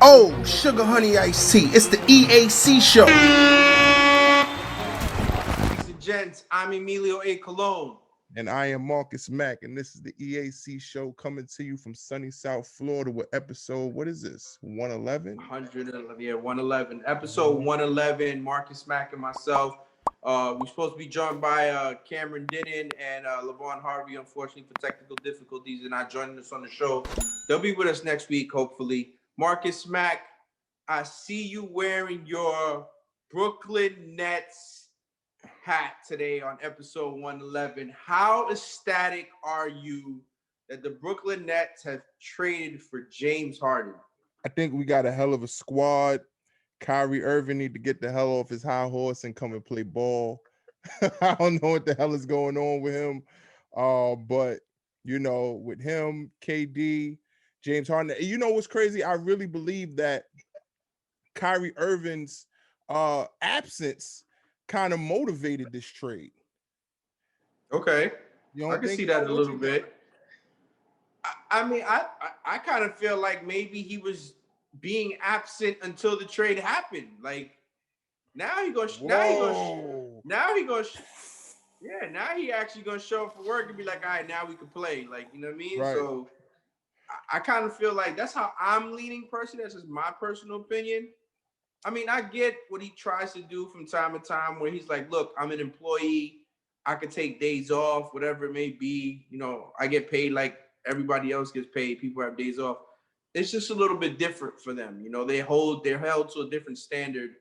Oh, sugar honey iced tea. It's the EAC show. Ladies and gents, I'm Emilio A. Colon. And I am Marcus Mack, and this is the EAC show coming to you from sunny South Florida with episode, what is this, 111? 111, yeah, 111. Episode 111, Marcus Mack and myself. We're supposed to be joined by Cameron Dinnan and Lavon Harvey. Unfortunately, for technical difficulties, they're not joining us on the show. They'll be with us next week, hopefully. Marcus Mack, I see you wearing your Brooklyn Nets hat today on episode 111. How ecstatic are you that the Brooklyn Nets have traded for James Harden? I think we got a hell of a squad. Kyrie Irving need to get the hell off his high horse and come and play ball. I don't know what the hell is going on with him. But, you know, with him, KD, James Harden, you know what's crazy? I really believe that Kyrie Irving's absence kind of motivated this trade. Okay. I can see that a little bit. I mean, I kind of feel like maybe he was being absent until the trade happened. Like now he actually gonna show up for work and be like, all right, now we can play. Like, you know what I mean? Right. So I kind of feel like that's how I'm leaning personally. That's just my personal opinion. I mean, I get what he tries to do from time to time where he's like, look, I'm an employee. I could take days off, whatever it may be. You know, I get paid like everybody else gets paid. People have days off. It's just a little bit different for them. You know, they're held to a different standard.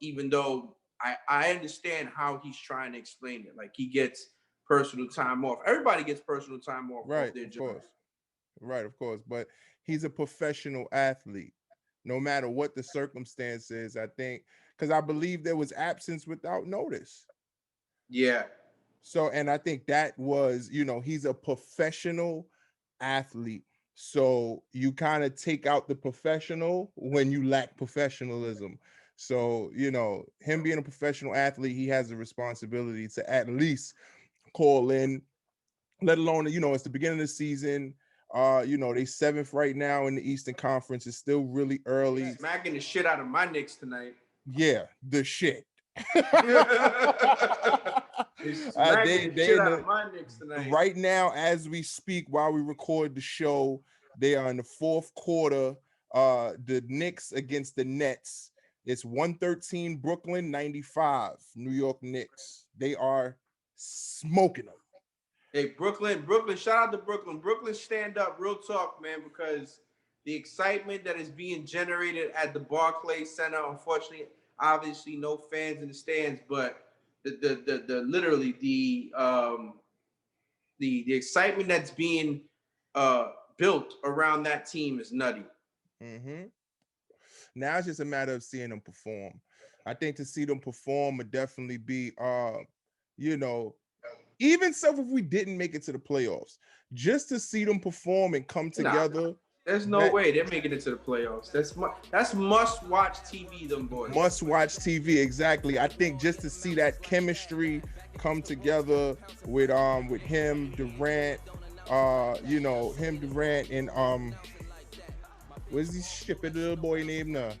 Even though I understand how he's trying to explain it. Like he gets personal time off. Everybody gets personal time off. Right, off their of job. course. Right, of course. But he's a professional athlete. No matter what the circumstances, I think, because I believe there was absence without notice. Yeah. So, and I think that was, you know, he's a professional athlete. So you kind of take out the professional when you lack professionalism. So, you know, him being a professional athlete, he has a responsibility to at least call in, let alone, you know, it's the beginning of the season. You know, they 7th right now in the Eastern Conference. It's still really early. Smacking the shit out of my Knicks tonight. Yeah, the shit. Right now, as we speak, while we record the show, they are in the fourth quarter. The Knicks against the Nets. It's 113 Brooklyn, 95 New York Knicks. They are smoking them. Hey, Brooklyn, shout out to Brooklyn. Brooklyn, stand up, real talk, man, because the excitement that is being generated at the Barclays Center, unfortunately, obviously no fans in the stands, but the excitement that's being built around that team is nutty. Mm-hmm. Now it's just a matter of seeing them perform. I think to see them perform would definitely be, you know, even so if we didn't make it to the playoffs, just to see them perform and come together. There's no way they're making it to the playoffs. That's must-watch TV, them boys. Must-watch TV, exactly. I think just to see that chemistry come together with him, Durant, you know, him, Durant, and what's this stupid little boy name now?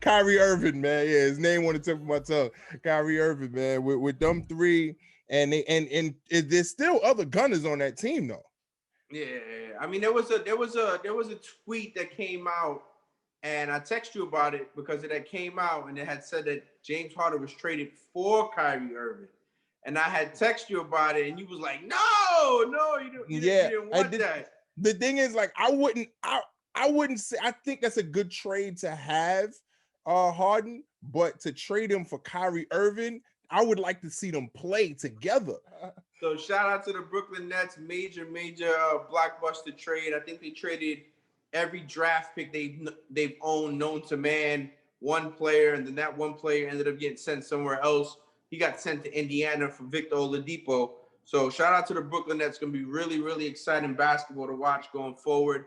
Kyrie Irving, man. Yeah, his name on the tip of my tongue. Kyrie Irving, man. With them three, and there's still other gunners on that team though. Yeah, I mean there was a tweet that came out, and I texted you about it because it had came out and it had said that James Harden was traded for Kyrie Irving, and I had texted you about it, and you was like, no, you didn't want that. The thing is, like, I wouldn't say. I think that's a good trade to have, Harden, but to trade him for Kyrie Irving, I would like to see them play together. So shout out to the Brooklyn Nets, major blockbuster trade. I think they traded every draft pick they've owned known to man, one player, and then that one player ended up getting sent somewhere else. He got sent to Indiana for Victor Oladipo. So shout out to the Brooklyn Nets. It's going to be really, really exciting basketball to watch going forward.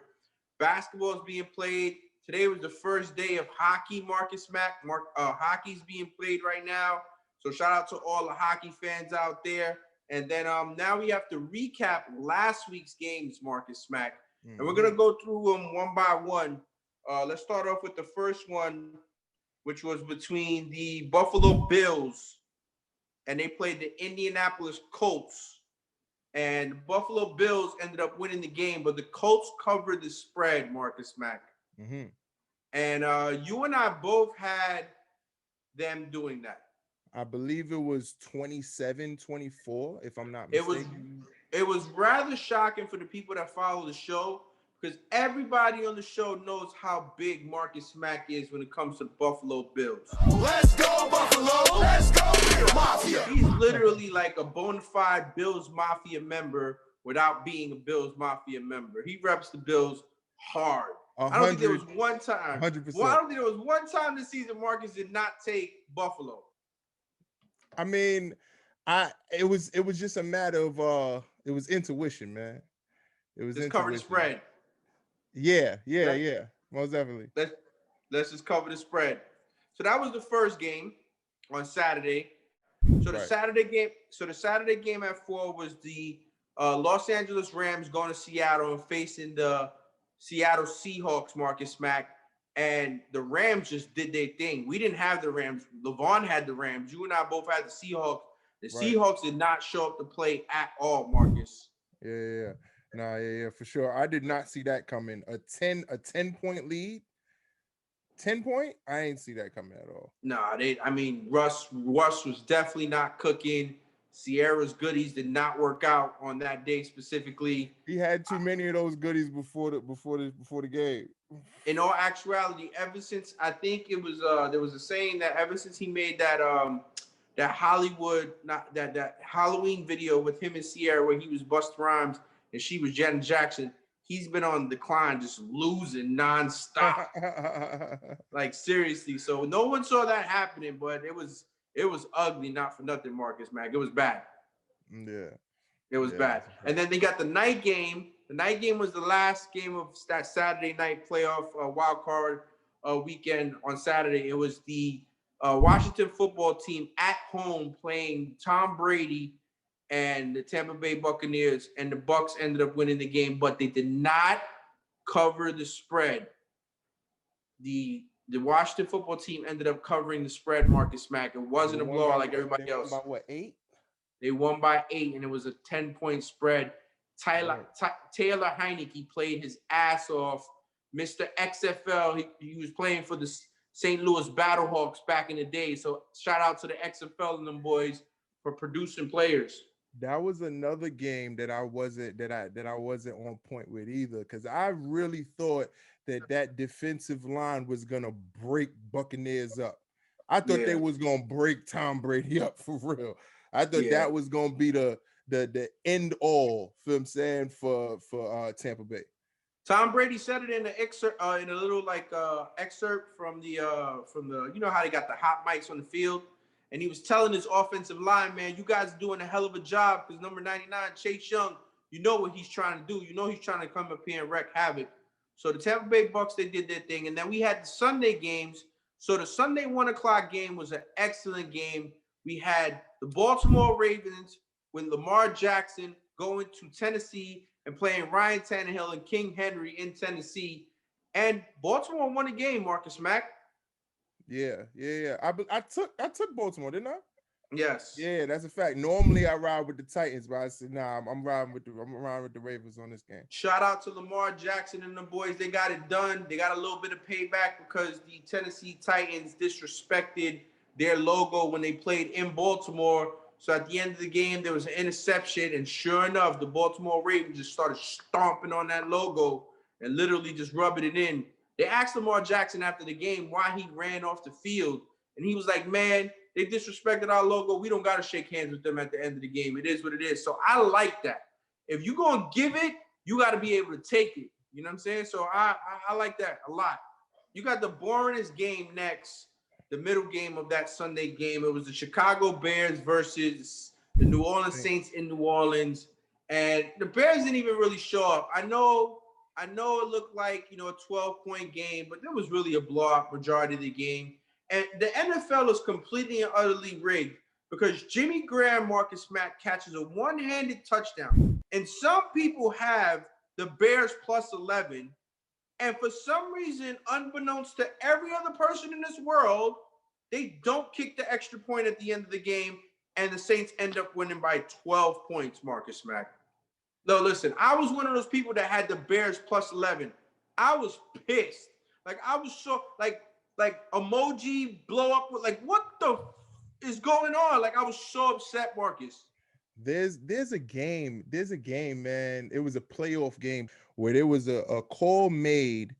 Basketball is being played. Today was the first day of hockey, Marcus Mack. Hockey's being played right now. So shout out to all the hockey fans out there. And then now we have to recap last week's games, Marcus Mack. And we're going to go through them one by one. Let's start off with the first one, which was between the Buffalo Bills, and they played the Indianapolis Colts. And the Buffalo Bills ended up winning the game, but the Colts covered the spread, Marcus Mack. Mm-hmm. And you and I both had them doing that. I believe it was 27-24, if I'm not mistaken. It was rather shocking for the people that follow the show, because everybody on the show knows how big Marcus Mack is when it comes to the Buffalo Bills. Let's go, Buffalo! Let's go, Bill Mafia! He's literally like a bona fide Bills Mafia member without being a Bills Mafia member. He reps the Bills hard. I don't think there was one time. 100%. Well, I don't think there was one time this season Marcus did not take Buffalo. I mean, it was just a matter of it was intuition, man. It was just cover the spread. Yeah. Most definitely. Let's just cover the spread. So that was the first game on Saturday. So the Saturday game at 4 was the Los Angeles Rams going to Seattle and facing the Seattle Seahawks, Marcus Mack. And the Rams just did their thing. We didn't have the Rams. LeVon had the Rams. You and I both had the Seahawks. The Seahawks did not show up to play at all, Marcus. Yeah. Yeah, for sure. I did not see that coming. A 10-point lead. 10-point? I ain't see that coming at all. Nah, Russ was definitely not cooking. Sierra's goodies did not work out on that day specifically. He had too many of those goodies before the game. In all actuality, ever since I think it was there was a saying that ever since he made that that Halloween video with him and Sierra where he was Busta Rhymes and she was Janet Jackson, he's been on decline, just losing nonstop. Like seriously. So no one saw that happening, but it was ugly, not for nothing, Marcus Mack. It was bad. Yeah. It was bad. And then they got the night game. The night game was the last game of that Saturday night playoff wildcard weekend on Saturday. It was the Washington football team at home playing Tom Brady and the Tampa Bay Buccaneers, and the Bucs ended up winning the game, but they did not cover the spread. The Washington football team ended up covering the spread, Marcus Mack. It wasn't a blowout like everybody else. By what, 8? They won by 8, and it was a 10-point spread. Taylor Heineke played his ass off. Mr. XFL, he was playing for the St. Louis Battlehawks back in the day. So shout out to the XFL and them boys for producing players. That was another game that I wasn't on point with either, because I really thought that defensive line was gonna break Buccaneers up. I thought they was gonna break Tom Brady up for real. I thought that was gonna be the end all, feel I'm saying, for Tampa Bay. Tom Brady said it in the excerpt, in a little excerpt from the you know how they got the hot mics on the field, and he was telling his offensive line, man, you guys are doing a hell of a job because number 99, Chase Young, you know what he's trying to do. You know he's trying to come up here and wreak havoc. So the Tampa Bay Bucs, they did their thing, and then we had the Sunday games. So the Sunday 1:00 game was an excellent game. We had the Baltimore Ravens with Lamar Jackson going to Tennessee and playing Ryan Tannehill and King Henry in Tennessee. And Baltimore won the game, Marcus Mack. Yeah. I took Baltimore, didn't I? Yes. Yeah, that's a fact. Normally I ride with the Titans, but I said, nah, I'm riding with the Ravens on this game. Shout out to Lamar Jackson and the boys. They got it done. They got a little bit of payback because the Tennessee Titans disrespected their logo when they played in Baltimore. So at the end of the game, there was an interception, and sure enough, the Baltimore Ravens just started stomping on that logo and literally just rubbing it in. They asked Lamar Jackson after the game why he ran off the field, and he was like, man, they disrespected our logo. We don't got to shake hands with them at the end of the game. It is what it is. So I like that. If you're going to give it, you got to be able to take it. You know what I'm saying? So I like that a lot. You got the boringest game next. The middle game of that Sunday game, it was the Chicago Bears versus the New Orleans Saints in New Orleans, and the Bears didn't even really show up. I know it looked like, a 12-point game, but there was really a blowout majority of the game. And the NFL is completely and utterly rigged because Jimmy Graham, Marcus Mack, catches a one-handed touchdown, and some people have the Bears plus 11. And for some reason, unbeknownst to every other person in this world, they don't kick the extra point at the end of the game, and the Saints end up winning by 12 points, Marcus Mack. No, listen, I was one of those people that had the Bears plus 11. I was pissed. Like, I was so, like emoji blow up with, like, what the is going on? Like, I was so upset, Marcus. There's a game, man. It was a playoff game where there was a call made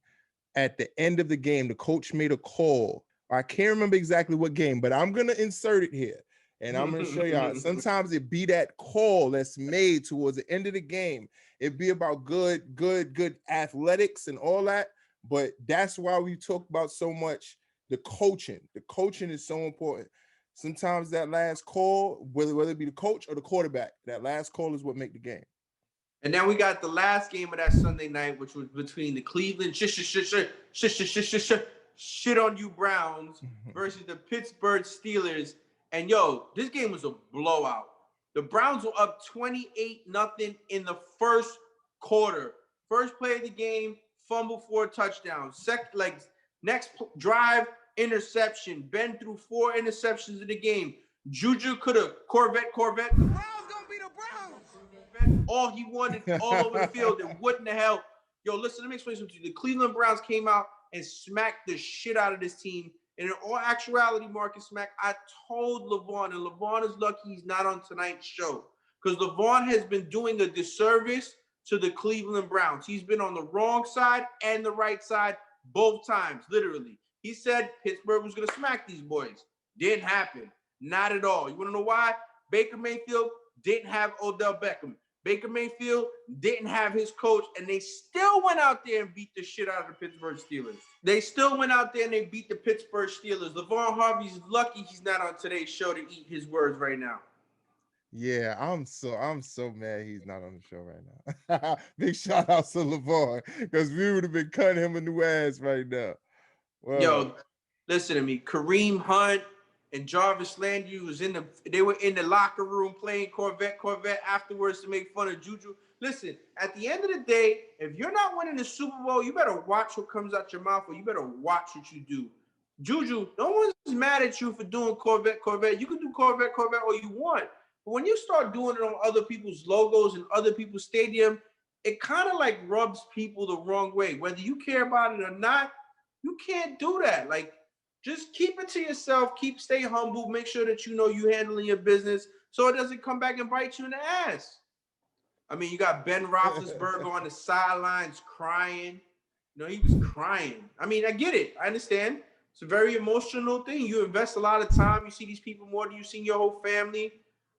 at the end of the game. The coach made a call. I can't remember exactly what game, but I'm gonna insert it here. And I'm going to show y'all. Sometimes it be that call that's made towards the end of the game. It be about good athletics and all that. But that's why we talk about so much the coaching. The coaching is so important. Sometimes that last call, whether it be the coach or the quarterback, that last call is what make the game. And then we got the last game of that Sunday night, which was between the Cleveland shit on you Browns versus the Pittsburgh Steelers. And yo, this game was a blowout. The Browns were up 28-0 in the first quarter. First play of the game, fumble for a touchdown. Next drive, interception. Ben threw 4 interceptions in the game. Juju could have Corvette. The Browns gonna be the Browns. All he wanted all over the field, and wouldn't have helped. Yo, listen, let me explain something to you. The Cleveland Browns came out and smacked the shit out of this team. And in all actuality, Marcus Mack, I told LeVon, and LeVon is lucky he's not on tonight's show, because LeVon has been doing a disservice to the Cleveland Browns. He's been on the wrong side and the right side both times, literally. He said Pittsburgh was going to smack these boys. Didn't happen. Not at all. You want to know why? Baker Mayfield didn't have Odell Beckham. Baker Mayfield didn't have his coach, and they still went out there and beat the shit out of the Pittsburgh Steelers. They still went out there and they beat the Pittsburgh Steelers. LeVon Harvey's lucky he's not on today's show to eat his words right now. Yeah, I'm so mad he's not on the show right now. Big shout out to LeVon, because we would have been cutting him a new ass right now. Well, yo, listen to me. Kareem Hunt and Jarvis Landry they were in the locker room playing Corvette afterwards to make fun of Juju. Listen, at the end of the day, if you're not winning the Super Bowl, you better watch what comes out your mouth, or you better watch what you do. Juju, no one's mad at you for doing Corvette. You can do Corvette all you want. But when you start doing it on other people's logos and other people's stadium, it kind of like rubs people the wrong way. Whether you care about it or not, you can't do that. Like, just keep it to yourself. Stay humble. Make sure that you know you're handling your business so it doesn't come back and bite you in the ass. I mean, you got Ben Roethlisberger on the sidelines crying. You know, he was crying. I mean, I get it. I understand. It's a very emotional thing. You invest a lot of time. You see these people more than you've seen your whole family.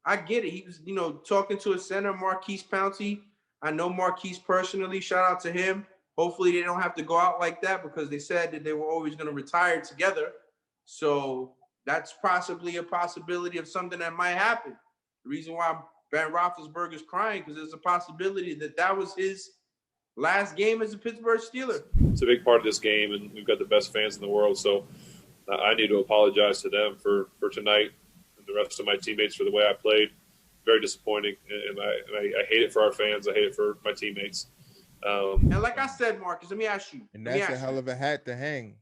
I get it. He was, talking to a center, Marquise Pouncey. I know Marquise personally. Shout out to him. Hopefully they don't have to go out like that, because they said that they were always going to retire together. So that's possibly a possibility of something that might happen. The reason why Ben Roethlisberger is crying, because there's a possibility that was his last game as a Pittsburgh Steeler. It's a big part of this game, and we've got the best fans in the world. So I need to apologize to them for tonight and the rest of my teammates for the way I played. Very disappointing, and I hate it for our fans. I hate it for my teammates. And like I said, Marcus, let me ask you. And that's a hell of a hat to hang.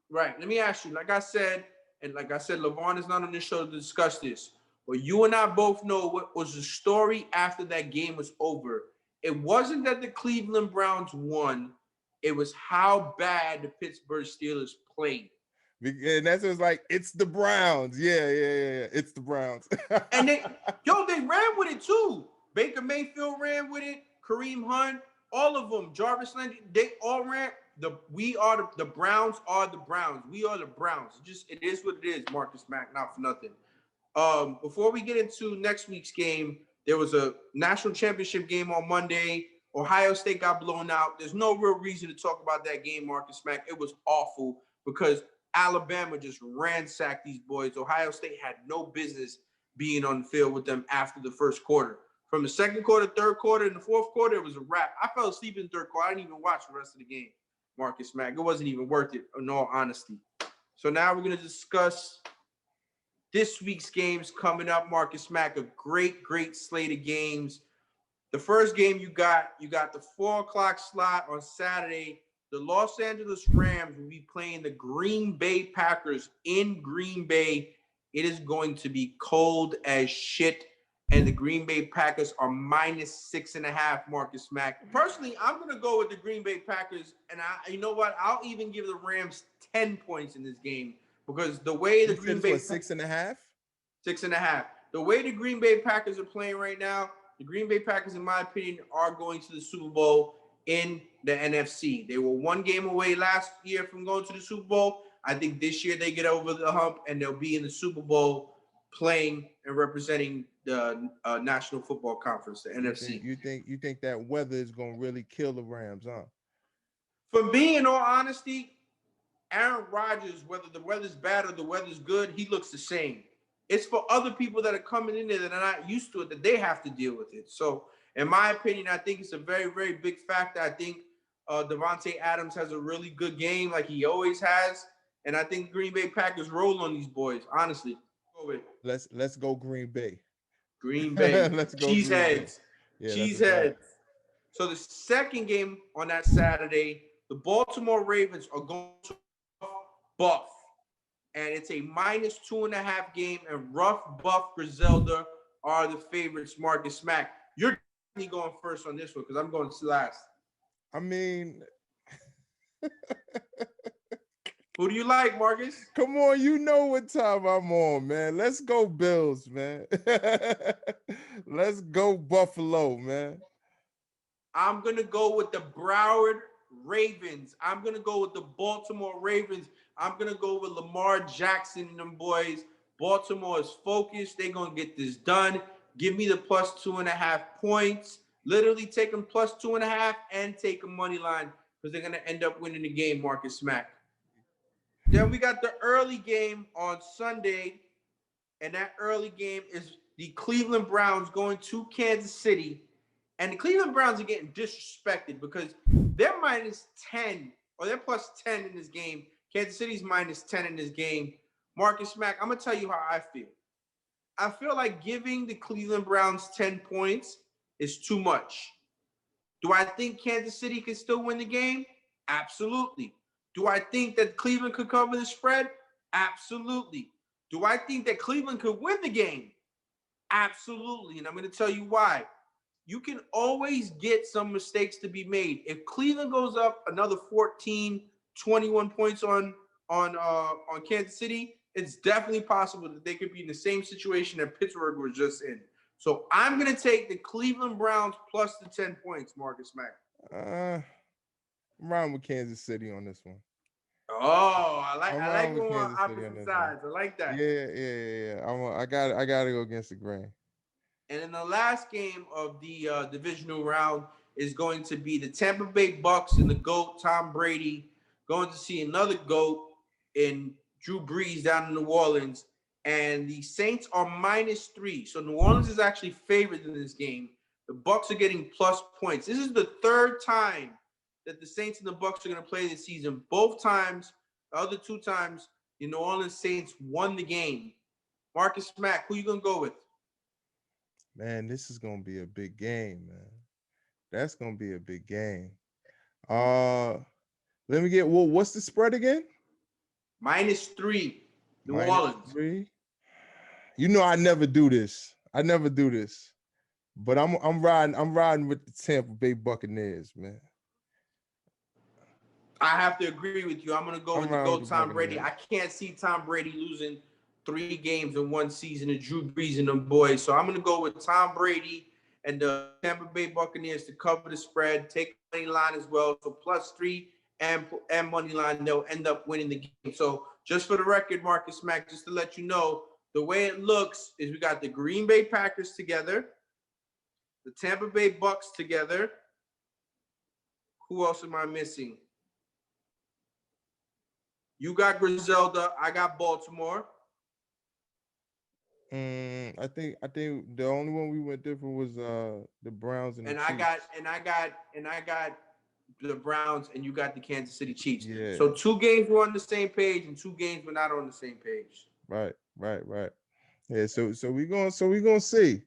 Right. Let me ask you. Like I said, LeVon is not on this show to discuss this. But you and I both know what was the story after that game was over. It wasn't that the Cleveland Browns won. It was how bad the Pittsburgh Steelers played. And that's what's like, it's the Browns. Yeah. It's the Browns. And they ran with it too. Baker Mayfield ran with it. Kareem Hunt, all of them. Jarvis Landry, they all ran. The Browns are the Browns. We are the Browns. It is what it is, Marcus Mack, not for nothing. Before we get into next week's game, there was a national championship game on Monday. Ohio State got blown out. There's no real reason to talk about that game, Marcus Mack. It was awful because Alabama just ransacked these boys. Ohio State had no business being on the field with them after the first quarter. From the second quarter, third quarter, and the fourth quarter, it was a wrap. I fell asleep in the third quarter. I didn't even watch the rest of the game, Marcus Mack. It wasn't even worth it, in all honesty. So now we're going to discuss this week's games coming up, Marcus Mack. A great slate of games. The first game you got the 4:00 slot on Saturday. The Los Angeles Rams will be playing the Green Bay Packers in Green Bay. It is going to be cold as shit, and the Green Bay Packers are -6.5. Marcus Mack. Personally, I'm gonna go with the Green Bay Packers, and you know what? I'll even give the Rams 10 points in this game because the way the Green Bay 6.5, 6.5. The way the Green Bay Packers are playing right now, the Green Bay Packers, in my opinion, are going to the Super Bowl in the NFC. They were one game away last year from going to the Super Bowl. I think this year they get over the hump and they'll be in the Super Bowl playing and representing the National Football Conference, the NFC. You think that weather is going to really kill the Rams, huh? For me, in all honesty, Aaron Rodgers, whether the weather's bad or the weather's good, he looks the same. It's for other people that are coming in there that are not used to it that they have to deal with it. So, in my opinion, I think it's a very, very big factor. I think Devontae Adams has a really good game like he always has. And I think Green Bay Packers roll on these boys, honestly. Let's go Green Bay. Green Bay. Let's go Cheeseheads. Yeah, Cheeseheads. So the second game on that Saturday, the Baltimore Ravens are going to Buff. And it's a -2.5 game, and Rough Buff Griselda are the favorites. Marcus Mack, you're definitely going first on this one because I'm going last. I mean, who do you like, Marcus? Come on, you know what time I'm on, man. Let's go Bills, man. Let's go Buffalo, man. I'm going to go with the Broward Ravens. I'm going to go with the Baltimore Ravens. I'm going to go with Lamar Jackson and them boys. Baltimore is focused. They're going to get this done. Give me the +2.5 points. Literally take them +2.5 and take a money line because they're going to end up winning the game, Marcus Mack. Then we got the early game on Sunday, and that early game is the Cleveland Browns going to Kansas City. And the Cleveland Browns are getting disrespected because they're -10 or they're +10 in this game. Kansas City's -10 in this game. Marcus Mack, I'm going to tell you how I feel. I feel like giving the Cleveland Browns 10 points is too much. Do I think Kansas City can still win the game? Absolutely. Do I think that Cleveland could cover the spread? Absolutely. Do I think that Cleveland could win the game? Absolutely. And I'm going to tell you why. You can always get some mistakes to be made. If Cleveland goes up another 14, 21 points on Kansas City, it's definitely possible that they could be in the same situation that Pittsburgh was just in. So I'm going to take the Cleveland Browns plus the 10 points, Marcus Mack. I'm riding with Kansas City on this one. Oh, I like going on opposite sides. I like that. Yeah. I got to go against the grain. And then the last game of the divisional round is going to be the Tampa Bay Bucks and the GOAT, Tom Brady, going to see another GOAT in Drew Brees down in New Orleans. And the Saints are -3. So New Orleans is actually favored in this game. The Bucks are getting plus points. This is the third time that the Saints and the Bucks are going to play this season. Both times, the other two times, the New Orleans Saints won the game. Marcus Mack, who you going to go with? Man, this is going to be a big game, man. That's going to be a big game. Let me get, what's the spread again? -3. New Orleans. 3. You know I never do this. But I'm riding with the Tampa Bay Buccaneers, man. I have to agree with you. I'm going to go with the GOAT, Tom Brady. I can't see Tom Brady losing 3 games in one season to Drew Brees and them boys. So I'm going to go with Tom Brady and the Tampa Bay Buccaneers to cover the spread, take money line as well. So +3 and money line, they'll end up winning the game. So just for the record, Marcus Mack, just to let you know, the way it looks is we got the Green Bay Packers together, the Tampa Bay Bucks together. Who else am I missing? You got Griselda. I got Baltimore. I think the only one we went different was the Browns and the Chiefs. I got the Browns, and you got the Kansas City Chiefs. Yeah. So 2 games were on the same page, and 2 games were not on the same page. Right. Yeah. So we're gonna see.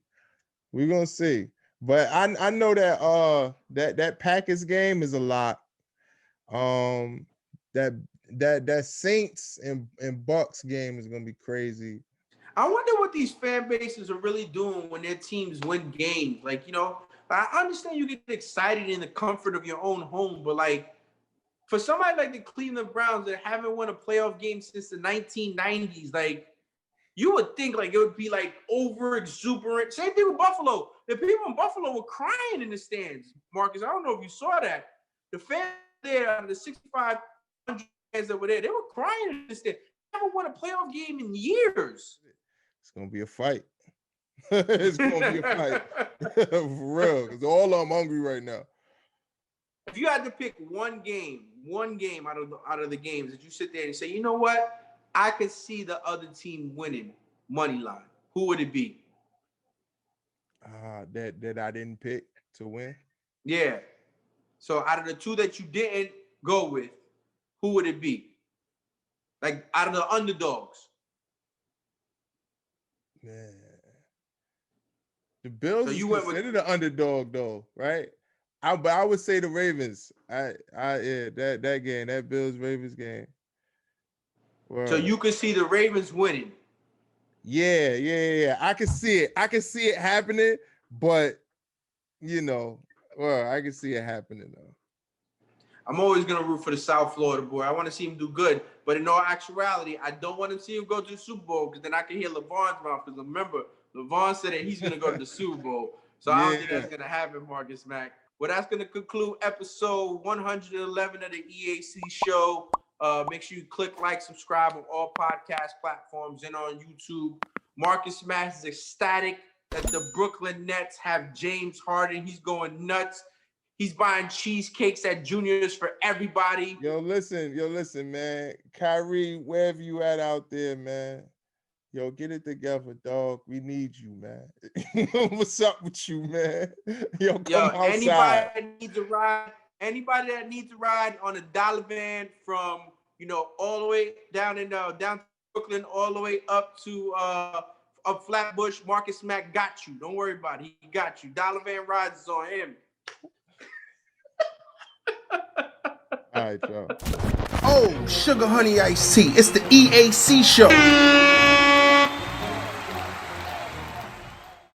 But I know that Packers game is a lot. That Saints and Bucks game is gonna be crazy. I wonder what these fan bases are really doing when their teams win games. Like, I understand you get excited in the comfort of your own home, but like for somebody like the Cleveland Browns that haven't won a playoff game since the 1990s, like you would think like it would be like over exuberant. Same thing with Buffalo. The people in Buffalo were crying in the stands. Marcus, I don't know if you saw that. The fans there, out of the 6,500 fans that were there, they were crying in the stands. They haven't won a playoff game in years. It's gonna be a fight. It's gonna be a fight. For real. Because all of them hungry right now. If you had to pick one game out of the games that you sit there and say, you know what? I could see the other team winning money line. Who would it be? That I didn't pick to win. Yeah. So out of the two that you didn't go with, who would it be? Like out of the underdogs. Man. The Bills So you is went with considered an underdog though, right? But I would say the Ravens. That game, that Bills-Ravens game. Word. So you could see the Ravens winning. Yeah. I can see it. I can see it happening, but I can see it happening though. I'm always gonna root for the South Florida boy. I want to see him do good, but in all actuality, I don't want to see him go to the Super Bowl because then I can hear LeVon's mouth. Because remember, LeVon said that he's gonna go to the Super Bowl, so I don't think that's gonna happen, Marcus Mack. Well, that's gonna conclude episode 111 of the EAC show. Make sure you click like, subscribe on all podcast platforms and on YouTube. Marcus Mack is ecstatic that the Brooklyn Nets have James Harden. He's going nuts. He's buying cheesecakes at Junior's for everybody. Yo, listen, man. Kyrie, wherever you at out there, man. Yo, get it together, dog. We need you, man. What's up with you, man? Yo, come outside. Anybody that needs a ride on a dollar van from, all the way down to Brooklyn, all the way up to up Flatbush, Marcus Mack got you. Don't worry about it. He got you. Dollar van rides is on him. All right, y'all. Oh, sugar honey iced tea. It's the EAC show.